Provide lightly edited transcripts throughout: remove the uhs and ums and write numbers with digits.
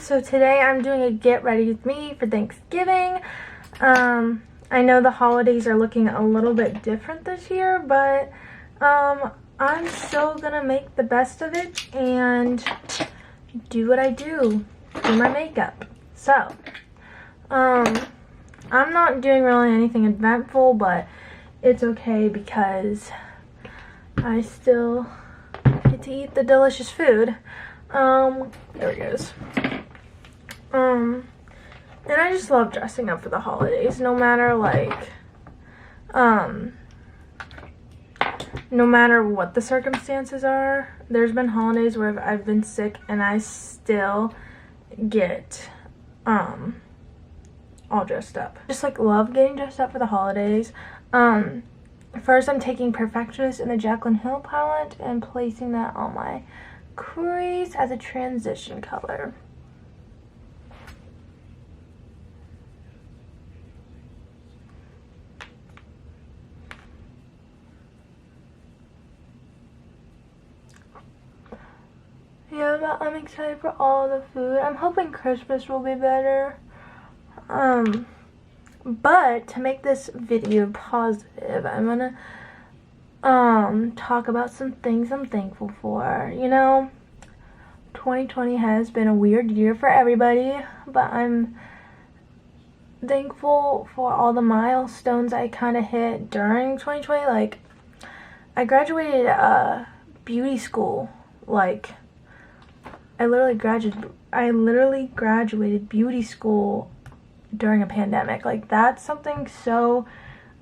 So today I'm doing a get ready with me for Thanksgiving. I know the holidays are looking a little bit different this year, but I'm still gonna make the best of it and do what I do my makeup. So I'm not doing really anything eventful, but it's okay because I still get to eat the delicious food. There it goes. And I just love dressing up for the holidays, no matter no matter what the circumstances are. There's been holidays where I've been sick and I still get all dressed up. Just love getting dressed up for the holidays. First I'm taking Perfectionist in the Jaclyn Hill palette and placing that on my crease as a transition color. Yeah, but I'm excited for all the food. I'm hoping Christmas will be better. But to make this video positive, I'm gonna talk about some things I'm thankful for. You know, 2020 has been a weird year for everybody, but I'm thankful for all the milestones I kind of hit during 2020. I graduated beauty school. I literally graduated beauty school during a pandemic. That's something so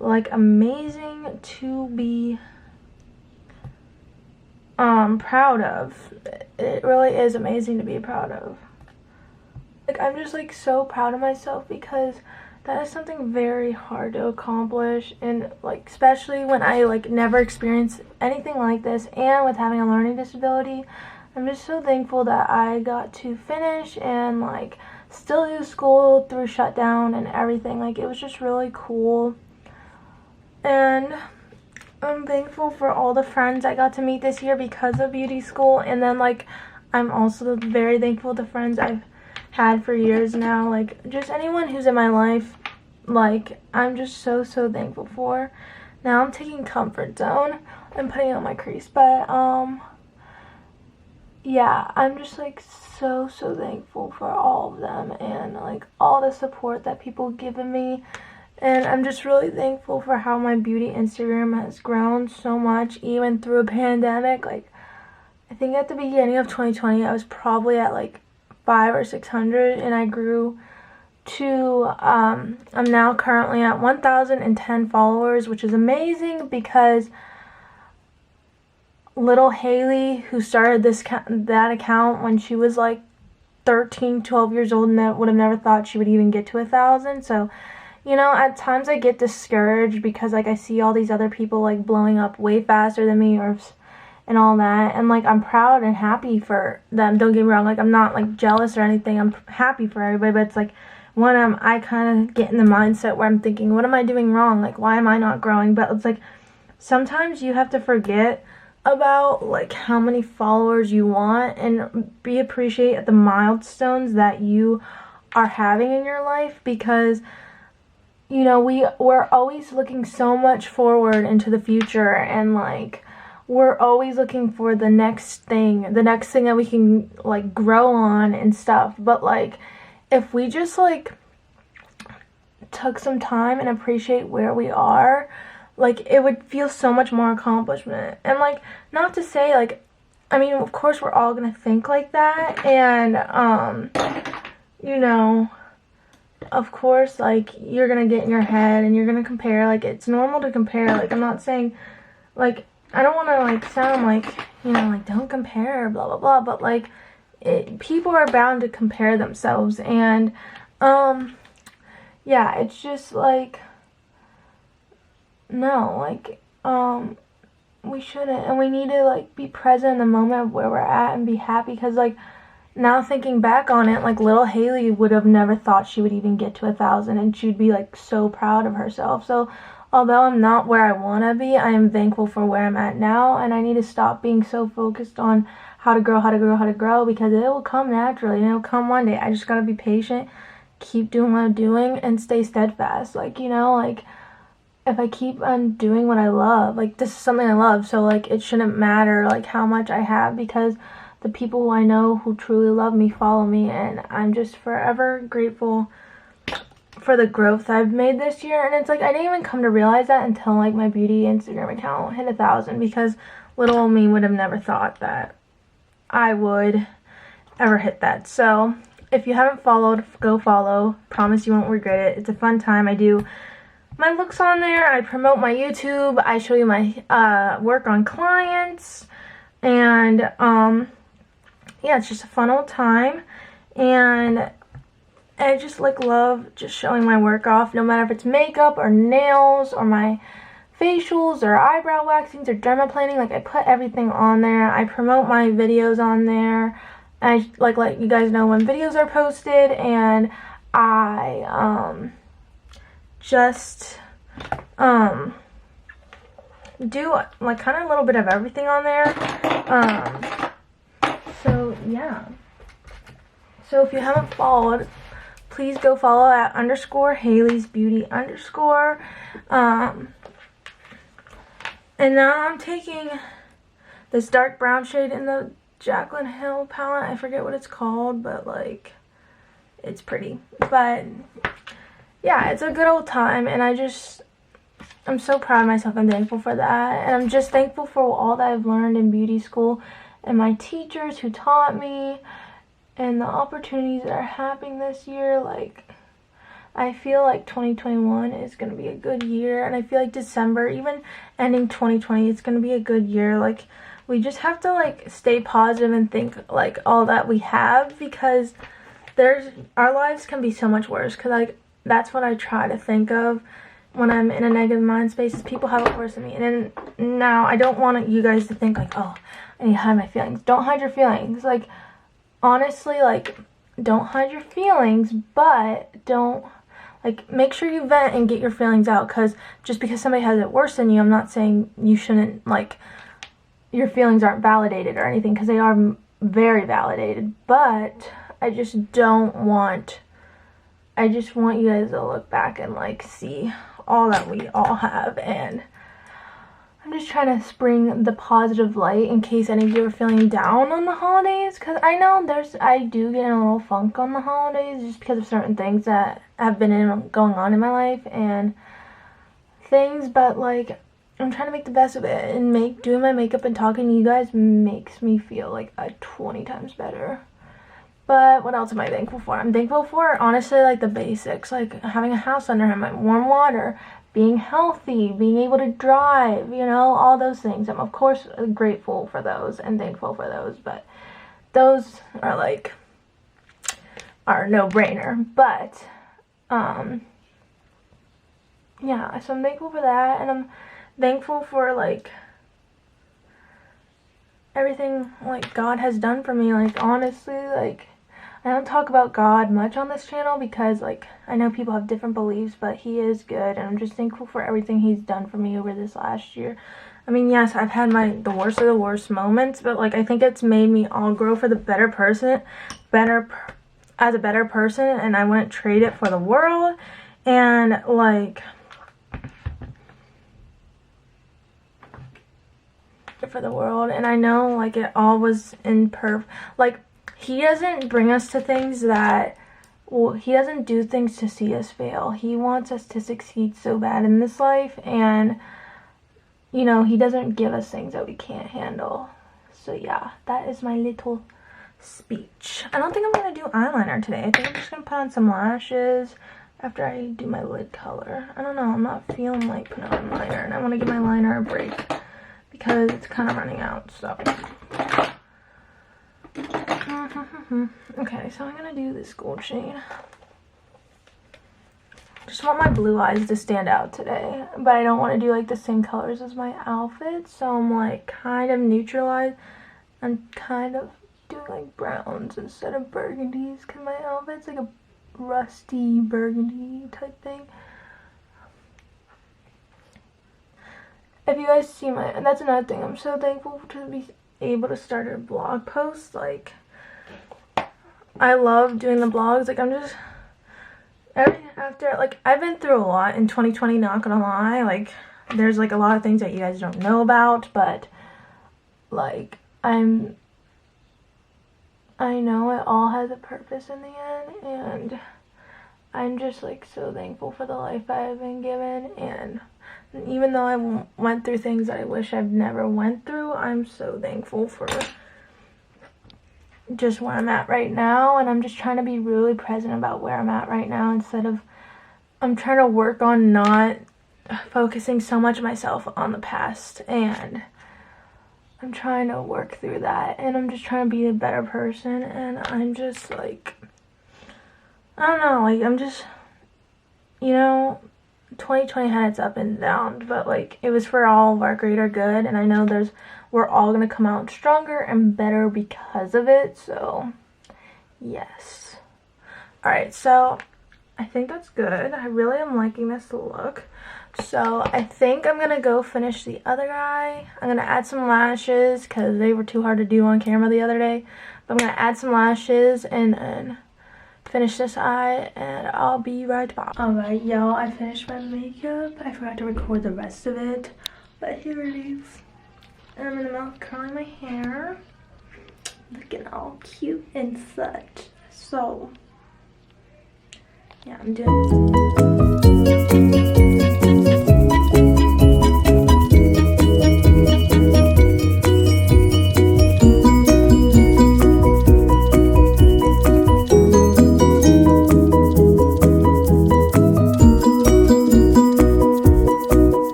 amazing to be proud of. It really is amazing to be proud of. I'm just so proud of myself because that is something very hard to accomplish, and especially when I never experienced anything like this, and with having a learning disability, I'm just so thankful that I got to finish and still do school through shutdown and everything. It was just really cool. And I'm thankful for all the friends I got to meet this year because of beauty school. And then I'm also very thankful for the friends I've had for years now. Just anyone who's in my life, I'm just so thankful for. Now I'm taking Comfort Zone and putting it on my crease, but yeah, I'm just so thankful for all of them and all the support that people have given me. And I'm just really thankful for how my beauty Instagram has grown so much even through a pandemic. I think at the beginning of 2020 I was probably at 500 or 600, and I grew to I'm now currently at 1,010 followers, which is amazing because little Haley, who started that account when she was 13, 12 years old, and would have never thought she would even get to 1,000. So, you know, at times I get discouraged because I see all these other people blowing up way faster than me and all that, and I'm proud and happy for them. Don't get me wrong, I'm not jealous or anything. I'm happy for everybody, but it's when I kind of get in the mindset where I'm thinking, what am I doing wrong? Why am I not growing? But it's sometimes you have to forget about how many followers you want and appreciate the milestones that you are having in your life, because you know we're always looking so much forward into the future, and we're always looking for the next thing that we can grow on and stuff. But if we just took some time and appreciate where we are, it would feel so much more accomplishment. And not to say I mean, of course we're all gonna think like that, and you know, of course you're gonna get in your head and you're gonna compare. It's normal to compare. I'm not saying I don't want to sound you know, don't compare, blah blah blah, but people are bound to compare themselves, and yeah, it's just no, we shouldn't, and we need to be present in the moment of where we're at and be happy, because now thinking back on it, little Haley would have never thought she would even get to 1,000, and she'd be so proud of herself. So although I'm not where I want to be, I am thankful for where I'm at now, and I need to stop being so focused on how to grow, because it will come naturally and it'll come one day. I just gotta be patient, keep doing what I'm doing, and stay steadfast. Like, you know, like, if I keep on doing what I love, like, this is something I love, so, like, it shouldn't matter, like, how much I have, because the people who I know who truly love me follow me, and I'm just forever grateful for the growth I've made this year. And it's like, I didn't even come to realize that until, like, my beauty Instagram account hit 1,000, because little old me would have never thought that I would ever hit that. So if you haven't followed, go follow. Promise you won't regret it. It's a fun time. I do my looks on there, I promote my YouTube, I show you my work on clients, and yeah, it's just a fun old time. And I just, like, love just showing my work off, no matter if it's makeup or nails or my facials or eyebrow waxings or dermaplaning. Like, I put everything on there. I promote my videos on there. I like let you guys know when videos are posted, and I just do, like, kind of a little bit of everything on there. So yeah, so if you haven't followed, please go follow at _haileysbeautyy_. And now I'm taking this dark brown shade in the Jaclyn Hill palette. I forget what it's called, but, like, it's pretty. But yeah, it's a good old time, and I'm so proud of myself and thankful for that. And I'm just thankful for all that I've learned in beauty school, and my teachers who taught me, and the opportunities that are happening this year. Like, I feel like 2021 is going to be a good year, and I feel like December, even ending 2020, it's going to be a good year. Like, we just have to, like, stay positive and think, like, all that we have, because our lives can be so much worse. Because, like, that's what I try to think of when I'm in a negative mind space, is people have it worse than me. And then now I don't want you guys to think, like, oh, I need to hide my feelings. Don't hide your feelings. Like, honestly, like, don't hide your feelings, but don't, like, make sure you vent and get your feelings out. Because just because somebody has it worse than you, I'm not saying you shouldn't, like, your feelings aren't validated or anything, because they are very validated. But I just want you guys to look back and, like, see all that we all have. And I'm just trying to spring the positive light in case any of you are feeling down on the holidays, because I know I do get in a little funk on the holidays just because of certain things that have been going on in my life and things. But, like, I'm trying to make the best of it, and doing my makeup and talking to you guys makes me feel like 20 times better. But what else am I thankful for? I'm thankful for, honestly, like, the basics, like having a house under my warm water, being healthy, being able to drive, you know, all those things. I'm, of course, grateful for those and thankful for those, but those are, like, are no-brainer. But yeah, so I'm thankful for that, and I'm thankful for, like, everything, like, God has done for me. Like, honestly, like, I don't talk about God much on this channel because, like, I know people have different beliefs, but he is good, and I'm just thankful for everything he's done for me over this last year. I mean, yes, I've had the worst of the worst moments, but, like, I think it's made me all grow for the better person, as a better person, and I wouldn't trade it for the world. And, like, for the world, and I know, like, it all was like, he doesn't bring us to things that, well, he doesn't do things to see us fail. He wants us to succeed so bad in this life, and, you know, he doesn't give us things that we can't handle. So yeah, that is my little speech. I don't think I'm gonna do eyeliner today. I think I'm just gonna put on some lashes after I do my lid color. I don't know, I'm not feeling like putting on liner, and I want to give my liner a break because it's kind of running out, so. Okay, so I'm gonna do this gold shade. Just want my blue eyes to stand out today, but I don't want to do, like, the same colors as my outfit, so I'm, like, kind of neutralized and kind of doing, like, browns instead of burgundies, because my outfit's like a rusty burgundy type thing. If you guys see that's another thing, I'm so thankful to be able to start a blog post. Like, I love doing the blogs. Like, I'm just, I've been through a lot in 2020, not gonna lie. Like, there's, like, a lot of things that you guys don't know about, but, like, I know it all has a purpose in the end, and I'm just, like, so thankful for the life I've been given, and even though I went through things that I wish I've never went through, I'm so thankful for just where I'm at right now, and I'm just trying to be really present about where I'm at right now instead of, I'm trying to work on not focusing so much of myself on the past, and I'm trying to work through that, and I'm just trying to be a better person, and I'm just, like, I don't know, like, I'm just, 2020 had its up and downs, but, like, it was for all of our greater good, and I know we're all gonna come out stronger and better because of it, so, yes. Alright, so, I think that's good. I really am liking this look. So, I think I'm gonna go finish the other eye. I'm gonna add some lashes, because they were too hard to do on camera the other day. But I'm gonna add some lashes, and then finish this eye, and I'll be right back. Alright, y'all, I finished my makeup. I forgot to record the rest of it, but here it is. And I'm in the middle of curling my hair, looking all cute and such. So, yeah, I'm doing...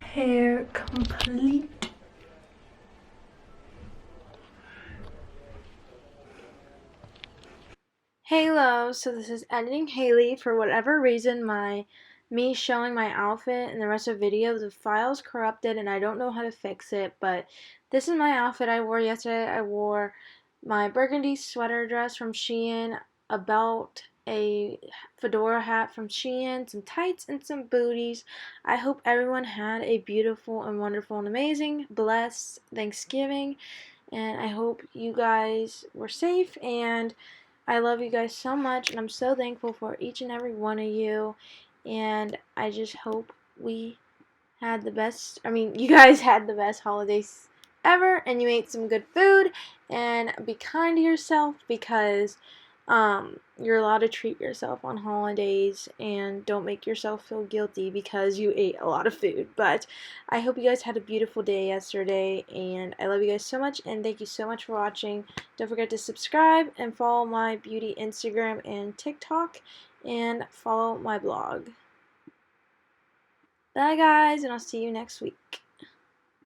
Hair complete. Hello, so this is editing Haley. For whatever reason, me showing my outfit and the rest of the video, the file's corrupted and I don't know how to fix it, but this is my outfit I wore yesterday. I wore my burgundy sweater dress from Shein, a belt, a fedora hat from Shein, some tights, and some booties. I hope everyone had a beautiful and wonderful and amazing, blessed Thanksgiving, and I hope you guys were safe, and I love you guys so much, and I'm so thankful for each and every one of you, and I just hope we had the best, you guys had the best holidays ever, and you ate some good food, and be kind to yourself, because you're allowed to treat yourself on holidays, and don't make yourself feel guilty because you ate a lot of food. But I hope you guys had a beautiful day yesterday, and I love you guys so much, and thank you so much for watching. Don't forget to subscribe and follow my beauty Instagram and TikTok, and follow my blog. Bye guys, and I'll see you next week.